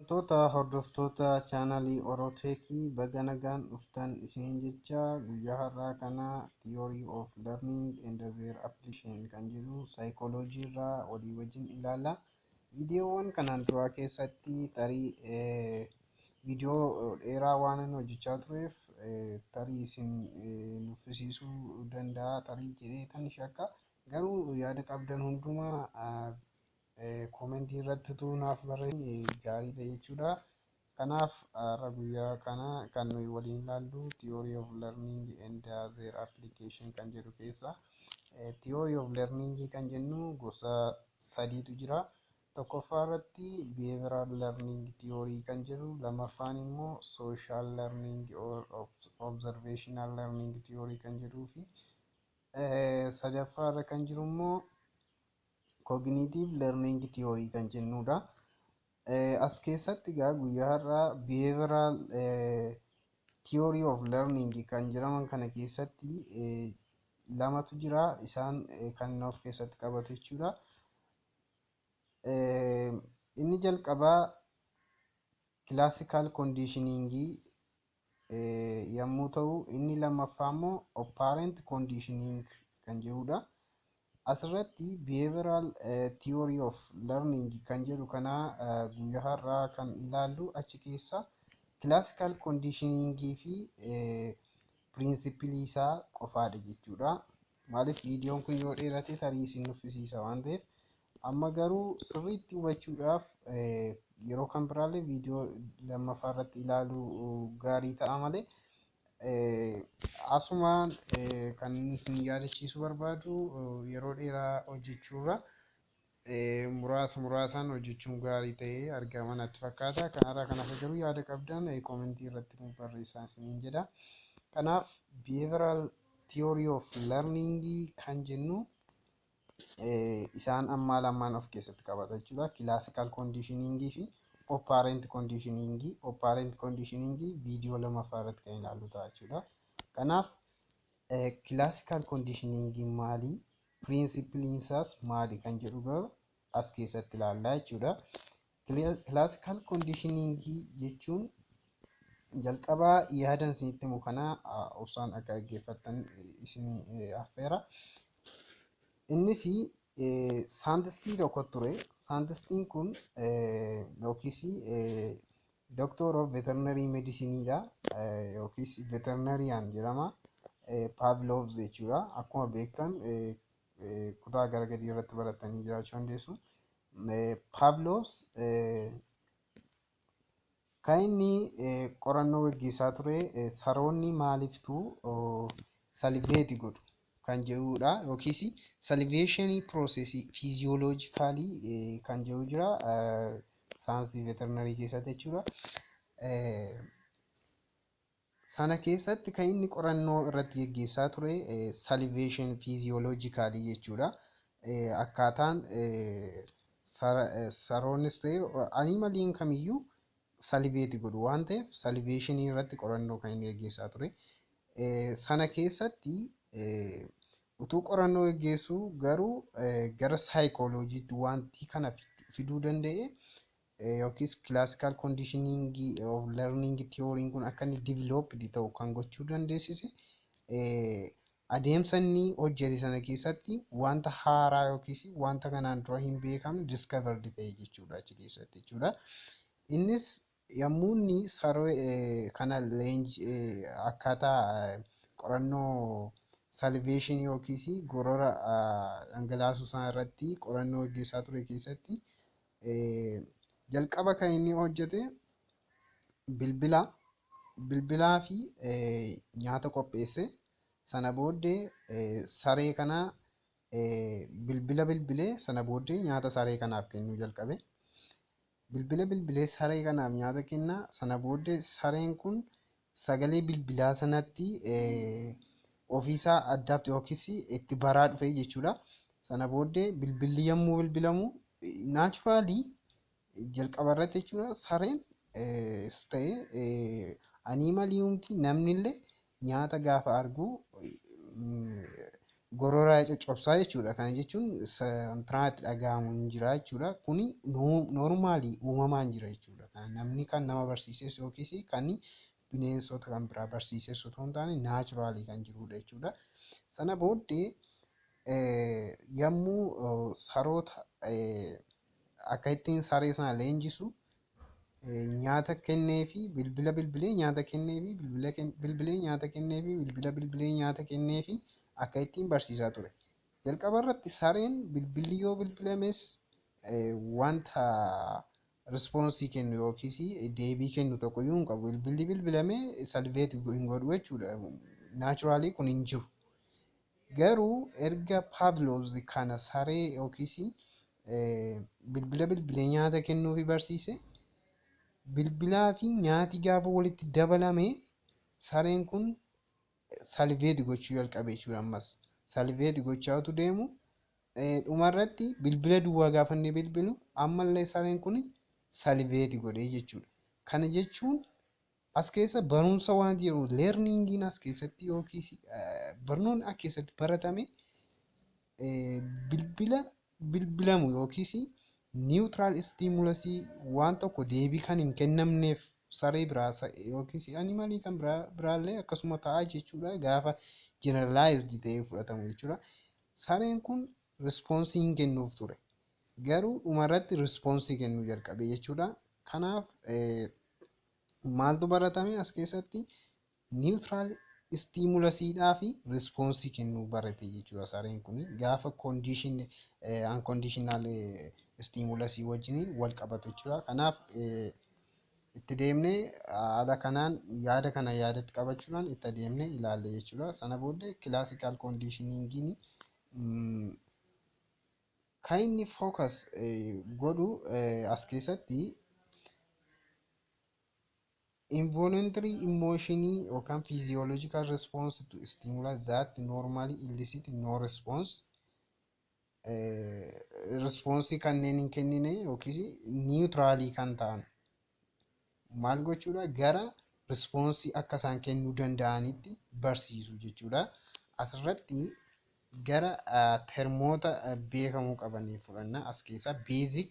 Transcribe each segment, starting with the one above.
Hordoftoota chaanalii Orotechy baga nagaan dhuftan isiniin jecha guyyaa har'aa kana Theory of Learning and Their Application kan jedhu saayikooloojii irraa walii wajjin ilaalla. Viidiyoowwan kanaan duraa keessatti tarii viidiyoo dheeraa waan hojjechaa tureef tarii isin nuffisiisuu danda'a tarii jedhee tan shakka. Garuu yaada qabdan hundumaa komentii irratti naaf barreessuun gaariidha jechuudha. Kanaaf guyyaa kana kan nuyi waliin ilaallu Theory of Learning and Their Application kan jedhu keessa. Theory of Learning kan jennu gosa sadiitu jira. Tokkoffaa irratti Behavioral Learning Theory kan jedhu, lammaffaan immoo Social Learning or Observational Learning Theory kan jedhuu fi sadaffaa irra kan jiru immoo Cognitive Learning Theory kan jennudha. As keessatti guyyaa har'aa Behavioral Theory of Learning kan jedhaman kana keessatti lamatu jira. Isaan kan of keessatti qabatu jechuudha. Inni jalqabaa Classical Conditioning yommuu ta'u, inni lammaffaa immoo Operant Conditioning kan jedhudha. Asirratti Behavioral Theory of Learning kan jedhu kana guyyaa har'aa kan ilaallu, achi keessa Classical Conditioning fi Principle isaa qofaadha jechuudha. Maaliif viidiyoon kun yoo dheerate tarii isin nuffisiisa waan ta'eef, amma garuu sirriitti hubachuudhaaf yeroo kan biraallee viidiyoo lammaffaa irratti ilaaluu gaarii ta'a malee asumaan kan isin yaadachiisuu barbaadu yeroo dheeraa hojjechuurra muraasaan hojjechuun gaarii ta'ee argama natti fakkaata. Kanarraa kanaaf garuu yaada qabdan komentii irratti nuuf barreessaa isiniin jedha. Kanaaf Behavioral Theory of Learning kan jennu isaan amma lamaan of keessatti qabata jechuudha. Classical Conditioning fi Operant Conditioning. Operant Conditioning viidiyoo lammaffaa irratti kan ilaallu ta'a jechuudha. Kanaaf Classical Conditioning maali? Principle isaas maali kan jedhu garuu as keessatti ilaallaa jechuudha. Classical Conditioning jechuun jalqabaa yaadan isinitti himu kana obsaan akka dhaggeeffattan isin affeera. Innis saayintistii tokko ture. Saayintistiin kun yookiis Doctor of Veterinary Medicine dha yookiis Veterinarian jedhama. Pavlovs jechuudha. Akkuma beektan kutaa gara gadii irratti baratanii jiraachuu dandeessu. Pavlovs kan inni qorannoo gaggeessaa ture saroonni maaliiftuu saliveeti godhu kan jedhudha. Yookiis salivation process physiologically kan jedhu jira saayinsii veterinary keessatti jechuudha. Sana keessatti kan inni qorannoo irratti gaggeessaa ture salivation physiologically jechuudha. Akkaataan saroonnis ta'e animaliin kamiyyuu saliveeti godhu waan ta'eef salivation irratti qorannoo kan inni gaggeessaa ture. Sana keessatti utuu qorannoo gaggeessu garuu gara saayikooloojiitti wanti kana fiduu danda'e yookiis Classical Conditioning of Learning Theory kun akka inni developed ta'u kan gochuu dandeessise adeemsa inni hojjete sana keessatti wanta haaraa yookiis wanta kanaan dura hin beekamne discovered ta'e jechuudha achi keessatti jechuudha. Innis yommuu inni saroo kana akkaataa qorannoo salivation yookiis gorora dhangalaasuu sana irratti qorannoo gaggeessaa ture keessatti jalqaba kan inni hojjete bilbilaa fi nyaata qopheesse. Sana booddee saree kana bilbilee sana booddee nyaata saree kanaaf kennuu jalqabe. Bilbilee saree kanaaf nyaata kenna. Sana booddee sareen kun sagalee bilbilaa sanatti ofiisaa addaatti yookiis itti baraa dhufe jechuudha. Sana booddee bilbilli yommuu bilbilamu naachuraalii jalqaba irratti jechuudha sareen ta'e animalii hundi namnillee nyaata gaafa argu gororaa coccobsaa jechuudha. Kana jechuun tiraatti dhaga'amu hin jira jechuudha. Kuni noormaalii uumamaan jira jechuudha. Namni kan nama barsiises yookiis kan bineensota kan biraa barsiises otoo hin taane naachuraalii kan jirudha jechuudha. Sana booddee yommuu saroota akka ittiin saree sana leenjisu nyaata kennee fi bilbila bilbilee nyaata kennee fi bilbilee nyaata kennee fi bilbilee nyaata kennee fi akka ittiin barsiisaa ture. Jalqaba irratti sareen bilbilli yoo bilbilames wanta rispoonsii kennu yookiis deebii kennu tokkoyyuu hin qabu. Bilbilli bilbilamee salveet hin godhu jechuudha. Naachuraalii kun hin jiru. Garuu erga Pavlovs kana saree yookiis bilbila bilbilee nyaata kennuufi barsiise bilbilaa fi nyaati gaafa walitti dabalame sareen kun salveet gochuu jalqabe jechuudha. Ammas salveet gochaa utuu deemu dhumarratti bilbila duwwaa gaafa inni bilbilu ammallee sareen kun salveet godhee jechuudha. Kana jechuun as keessa barumsa waan jiru leerningiin as keessatti yookiis barnoonni as keessatti baratame bilbila bilbilamu yookiis niwutiraal istiimulasii waan tokko deebii kan hin kennamneef saree biraa yookiis animalii kan biraallee akkasuma ta'a jechuudha. Gaafa jeneralaayizd ta'ee fudhatamu jechuudha. Sareen kun rispoonsii hin kennuuf ture. Garuu dhumarratti rispoonsii kennuu jalqabe jechuudha. Kanaaf maaltu baratame as keessatti niwutiraal istiimulasiidhaa fi rispoonsii kennuu barate jechuudha. Sareen kun gaafa unconditional istiimulasii wajjin wal qabatu jechuudha. Kanaaf itti deemnee haala kanaan yaada kana yaadatti qabachuudhaan itti deemnee ilaalle jechuudha. Sana booddee kilaasikaal koondiishiniingiin kan inni fookas godhu as keessatti involuntary emotionii yookaan physiological response to stimulus that normally elicit no response. Respoonsii kanneen hin kennine yookiis niwutiraalii kan ta'an maal gochuudha gara respoonsii akka isaan kennuu danda'anitti barsiisu jechuudha. Asirratti gara termoota beekamuu qabanii fudhanna. As keessa basic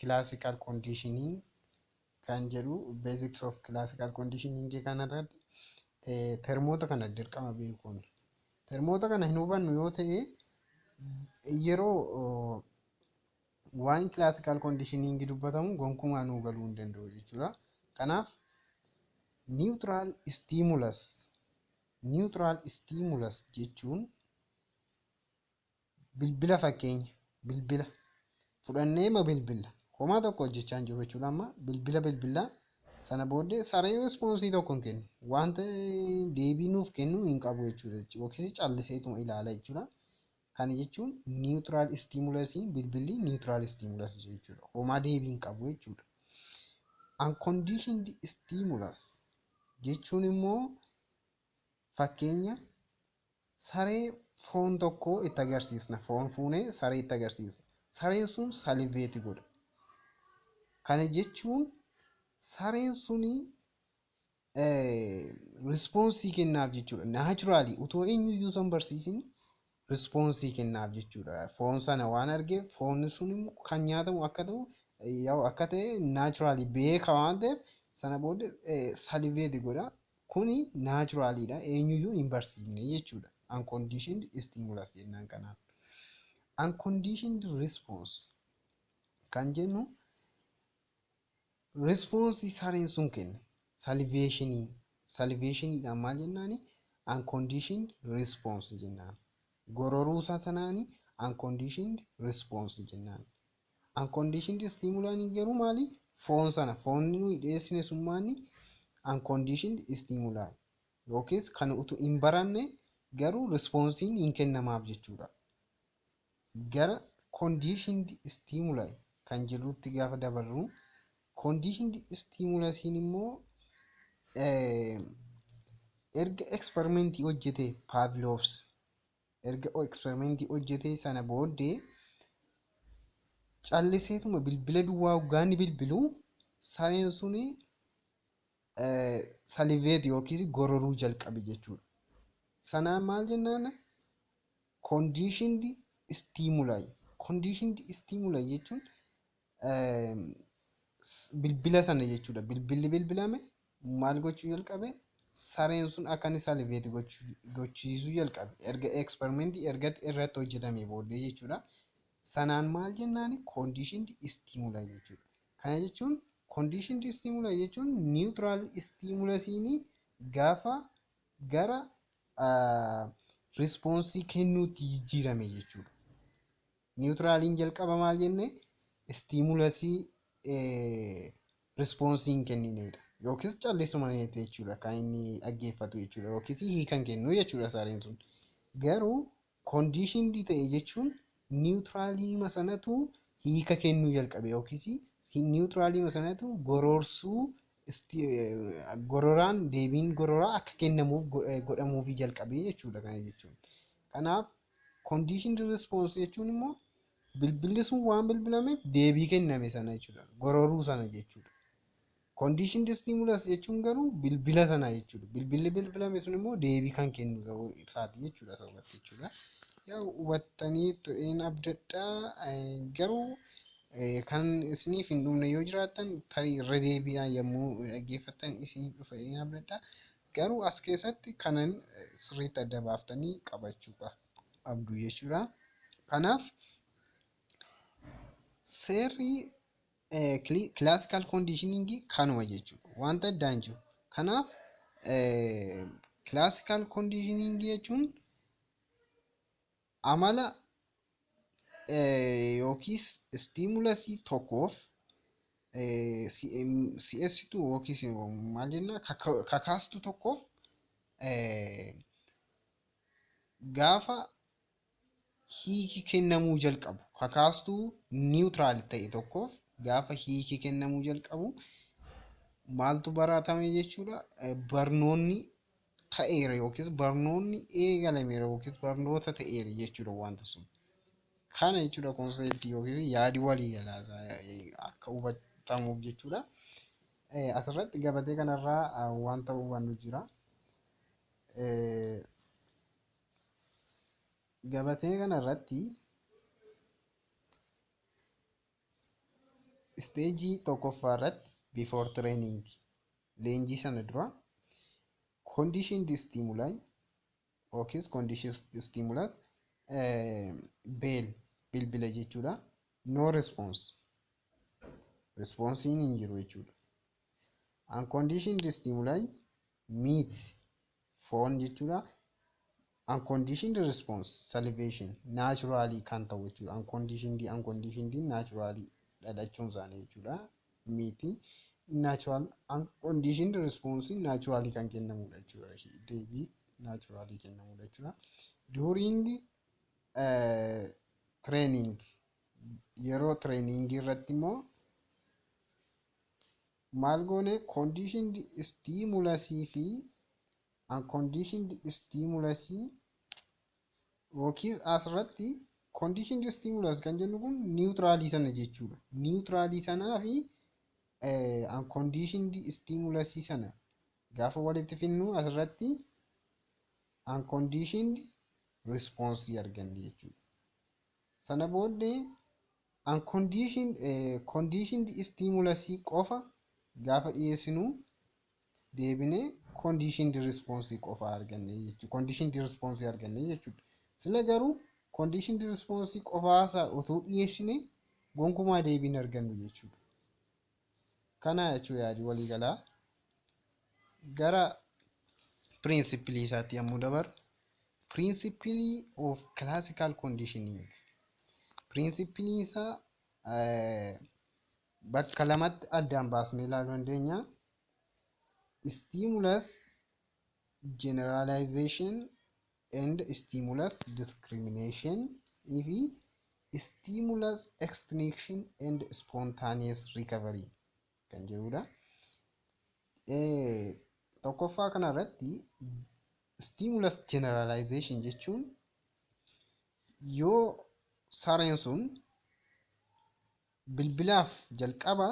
classical conditioning kan jedhu basics of classical conditioning kanarratti termoota kana dirqama beekuun. Termoota kana hin hubannu yoo ta'e yeroo waan classical conditioning dubbatamu gonkumaa nuu galuu hin danda'u jechuudha. Kanaaf neutral stimulus jechuun bilbila fakkeenya bilbila fudhannee bilbila homaa tokko hojjechaa hin jiru jechuudha. Amma bilbila sana booddee saree respoonsii tokko hin kennu wanta deebii nuuf kennu hin qabu jechuudha. Yookiis calliseetuma ilaala jechuudha. Kana jechuun neutral stimulasiin bilbilli neutral stimulus jechuudha. Homaa deebii hin qabu jechuudha. Unconditioned stimulus jechuun immoo fakkeenya saree foon tokko itti agarsiisna. Foon fuunee saree itti agarsiisna. Sareen sun saliveeti godha. Kana jechuun sareen suni rispoonsii kennaaf jechuudha. Naachuraalii utoo eenyuyyuu san barsiisin rispoonsii kennaaf jechuudha. Foon sana waan argeef foonni sun kan nyaatamu akka ta'e naachuraalii beeka waan ta'eef sana booda saliveeti godha. Kuni naachuraaliidha. Eenyuyyuu hin barsiifne jechuudha. Unconditioned stimulus jennaan kanaaf. Unconditioned response kan jennu respoonsii sareen sun kenne saliveeshiniidhaan maal jennaani unconditioned response jennaan. Gororuusaa sanaani unconditioned response jennaan. Unconditioned stimulanii garuu maali? Foon sana foonni nuyi dhiyeessine sun maali? Unconditioned stimuli yookiis kan utuu hin baranne garuu respoonsiin hin kennamaaf jechuudha. Gara conditioned stimuli kan jedhutti gaafa dabarru conditioned stimulasiin immoo erga eksperimentii hojjetee Pavlovs erga eksperimentii hojjetee sana booddee calliseetuma bilbila duwwaa hoggaanni bilbilu sareen suni saliveeti yookiis gororuu jalqabe jechuudha. Sanaan maal jennaan conditioned stimuli. Conditioned stimuli jechuun bilbila sana jechuudha. Bilbilli bilbilame maal gochuu jalqabe sareen sun akka inni saliveeti gochiisuu jalqabe erga eksperimentii erga irratti hojjetame booddee jechuudha. Sanaan maal jennaani conditioned stimuli jechuudha. Kana jechuun conditioned stimuli jechuun neutral stimulasiin gaafa gara responsii kennuutti jijjiirame jechuudha. Neutiraaliin jalqaba maal jenne stimulasii responsiin kenninedha. Yookiis callisuma jechuudha kan inni dhaggeeffatu jechuudha. Yookiis hiikan kennu jechuudha sareen sun. Garuu conditioned ta'e jechuun niwutiraalii sanatu hiika kennuu jalqabe yookiis niwutiraalii sanatu goroorsuu gororaan deebiin gororaa akka kennamuuf godhamuufi jalqabe jechuudha kana jechuun. Kanaaf conditioned response jechuun immoo bilbilli sun waan bilbilameef deebii kenname sana jechuudha. Gororuu sana jechuudha. Conditioned stimulus jechuun garuu bilbila sana jechuudha. Bilbilli bilbilame sun immoo deebii kan kennu ta'uu isaati jechuudha sababatti jechuudha. Yaa hubattanii tureen abdadhaa garuu kan isiniif hin dhumne yoo jiraattan tarii irra deebi'aa yommuu dhaggeeffattan isiniif dhufa jedheen abdadhaa. Garuu as keessatti kanan sirriitti adda baaftanii qabachuudha abduu jechuudha. Kanaaf seerri classical conditioning kanuma jechuudha. Wanta addaan jiru. Kanaaf classical conditioning jechuun amala yookiis stimulasii tokkoof si'eessituu yookiis maal jenna kakaastuu tokkoof gaafa hiiki kennamuu jalqabu kakaastuu niwutiraal ta'e tokkoof gaafa hiiki kennamuu jalqabu maaltu baratame jechuudha. Barnoonni ta'eera yookiis barnoonni eegalameera yookiis barnoota ta'eera jechuudha wanta sun. Kana jechuudha konseptii yookiis yaadi waliigalaa akka hubatamuuf jechuudha. Asirratti gabatee kanarraa wanta hubannu jira. Gabatee kanarratti isteejii tokkoffaa irratti before training leenjii sana dura conditioned stimuli yookiis conditioned stimulus bilbila jechuudha. No response responsiin hin jiru jechuudha. Unconditioned stimuli meat foon jechuudha. Unconditioned response salivation naturally kan ta'u jechuudha. Unconditioned naturally dhalachuun isaanii jechuudha. Meat natural unconditioned response naturally kan kennamudha jechuudha. Deebii naturally kennamudha jechuudha. During training yeroo training irratti immoo maal goone conditioned stimulusii fi unconditioned stimulusii yookiis asirratti conditioned stimulus kan jennu kun niwutiraalii sana jechuudha. Niwutiraalii sanaa fi unconditioned stimulusii sana gaafa walitti finnu asirratti unconditioned response arganne jechuudha. Sana booddee conditioned stimulusii qofa gaafa dhiyeessinu deebinee conditioned response qofa arganne jechuudha. Conditioned response arganne jechuudha. Sila garuu conditioned response qofaasaa otoo dhiyeessine gonkumaa deebiin argannu jechuudha. Kana jechuudha yaadi waliigalaa. Gara principle isaatti yommuu dabarru principle of classical conditioning. Principle isaa bakka lamatti addaan baasnee ilaaluu dandeenya. Stimulus generalization and stimulus discrimination fi stimulus extinction and spontaneous recovery kan jedhudha. Tokkoffaa kanarratti stimulus generalization jechuun yoo sareen sun bilbilaaf jalqaba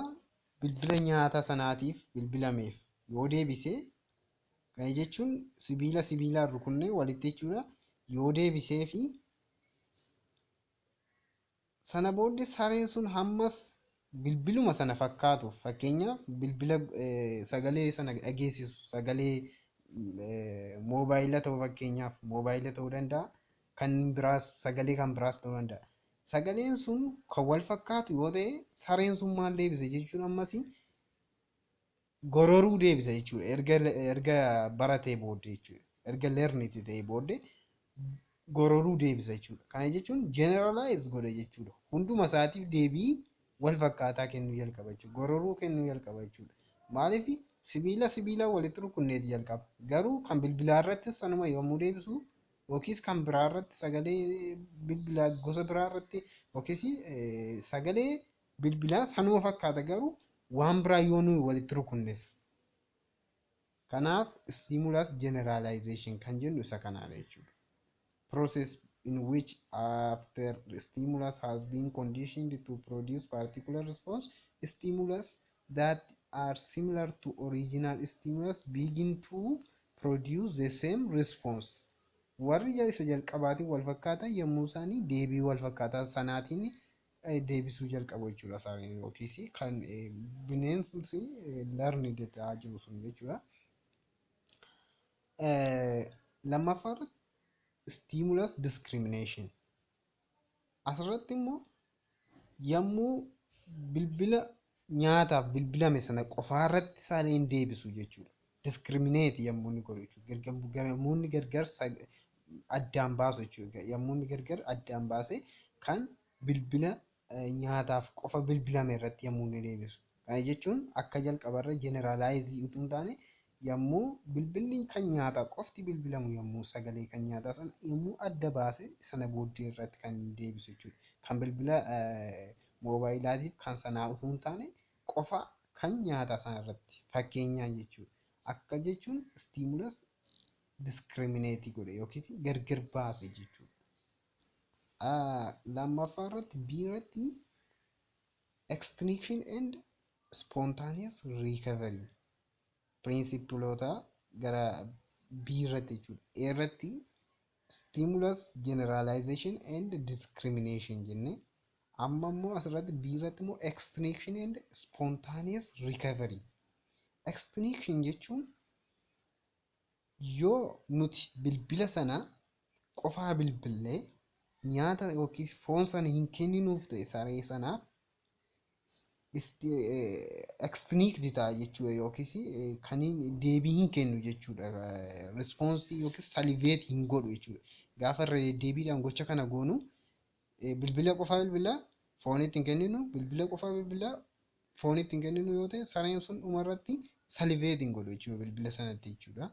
bilbila nyaata sanaatiif bilbilameef yoo deebisee kana jechuun sibiilaan rukunnee walitti jechuudha. Yoo deebisee fi sana booddee sareen sun hammas bilbiluma sana fakkaatu fakkeenyaaf bilbila sagalee sana dhageessisu sagalee moobaayila ta'uu fakkeenyaaf moobaayila ta'uu danda'a kan biraas sagalee kan biraas ta'uu danda'a. Sagaleen sun kan wal fakkaatu yoo ta'e sareen sun maal deebisa jechuun ammas gororuu deebisa jechuudha. Erga baratee booddee jechuudha. Erga leerniti ta'ee booddee gororuu deebisa jechuudha. Kana jechuun generalize godha jechuudha. Hunduma isaatiif deebii wal fakkaataa kennuu jalqaba jechuudha. Gororuu kennuu jalqaba jechuudha. Maaliif sibiila walitti rukunneeti jalqaba. Garuu kan bilbilaa irrattis sanuma yommuu deebisu yookiis kan biraa irratti sagalee bilbilaa gosa biraa irratti yookiis sagalee bilbilaa sanuma fakkaata garuu waan biraa yoo nuyi walitti rukunnes. Kanaaf stimulus generalization kan jennu isa kanaadha jechuudha. Process in which after the stimulus has been conditioned to produce particular response, stimulus that are similar to original stimulus begin to produce the same response. Warri isa jalqabaatiin wal fakkaatan yommuu isaanii deebii wal fakkaataa sanaatiin deebisuu jalqabu jechuudha. Isaanii yookiis kan bineensi learned ta'aa jiru sun jechuudha. Lammaffaa stimulus discrimination. Asirratti immoo yommuu bilbila nyaataaf bilbilame sana qofaarratti isaan deebisu jechuudha. Discriminate yommuu inni godhu jechuudha. Yommuu inni gargar addaan baasu jechuudha. Yommuu inni gargar addaan baasee kan bilbila nyaataaf qofa bilbilame irratti yommuu inni deebisu. Kana jechuun akka jalqabarra generalize utuu hin taane yommuu bilbilli kan nyaataa qofti bilbilamu yommuu sagalee kan nyaataa sana yommuu adda baase sana booddee irratti kan deebisu jechuudha. Kan bilbila moobaayilaatiin kan sanaa utuu hin taane qofa kan nyaataa sana irratti fakkeenyaan jechuudha. Akka jechuun stimulus discriminate godhe yookiis gargar baase jechuudha. Lammaffaa irratti biirratti extinction and spontaneous recovery. Pirinsippiloota gara biirratti jechuudha. Irratti stimulus generalization and discrimination jennee amma immoo asirratti biirratti immoo extinction and spontaneous recovery. Extinction jechuun yoo nuti bilbila sana qofaa bilbillee nyaata yookiis foon sana hin kenninuuf ta'e saree sanaaf extinct ta'a jechuudha yookiis kan deebii hin kennu jechuudha. Respoonsii yookiis salivate hin godhu jechuudha. Gaafa deebiidhaan gocha kana goonu bilbila qofaa bilbilaa foonitti hin kenninu bilbila qofaa bilbilaa foonitti hin kenninu yoo ta'e sareen sun dhumarratti salivate hin godhu jechuudha bilbila sanatti jechuudha.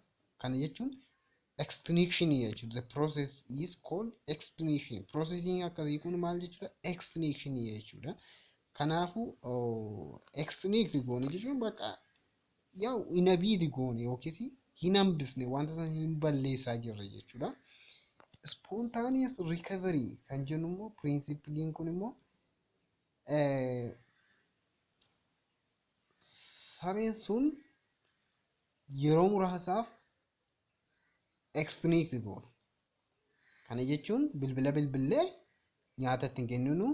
Kana jechuun extinction jechuudha. The process is called extinction. Processing akkasii kun maal jechuudha? Extinction jechuudha. Kanaafuu extinct goone jechuun bakka yaa inabiiti goone yookiis hin hambisne wanta sana hin balleessaa jirre jechuudha. Spontaneous recovery kan jennu immoo pirinsipiliin kun immoo sareen sun yeroo muraasaaf extinct goona. Kana jechuun bilbila bilbillee nyaata ittiin kenninu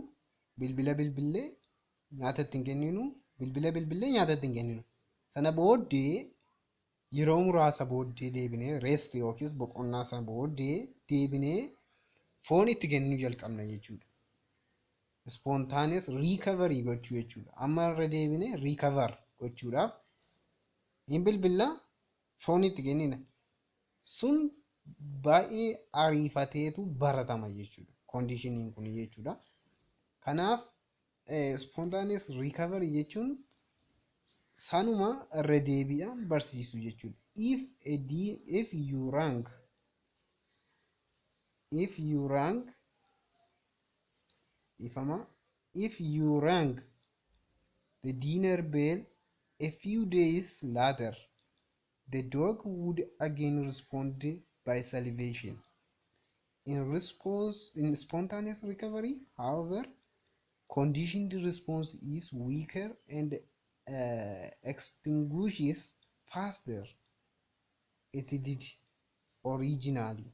bilbila bilbillee nyaata ittiin kenninu bilbila bilbillee nyaata ittiin kenninu sana booddee yeroo muraasa booddee deebinee rest yookiis boqonnaa sana booddee deebinee foon itti kennuu jalqabna jechuudha. Spontaneous recovery gochuu jechuudha. Amma irra deebinee recover gochuudhaaf hin bilbila foon itti kennina sun baay'ee ariifateetu baratama jechuudha. Conditioning kun jechuudha. Kanaaf spontaneous recovery jechuun sanuma irra deebi'aan barsiisu jechuudha. If you rang the dinner bell a few days later, the dog would again respond by salivation. In spontaneous recovery, however, conditioned response is weaker and extinguishes faster it did originally.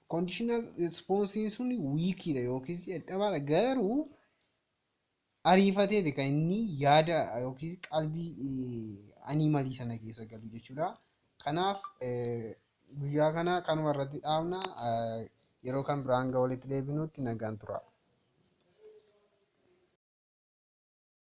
Conditional response sun weak dha yookiis dadhabaadha garuu ariifateeti kan inni yaada yookiis qalbii animalii sana keessa galu jechuudha. Kanaaf guyyaa kana kanuma irratti dhaabna yeroo kan biraan walitti deebinutti nagaan tura.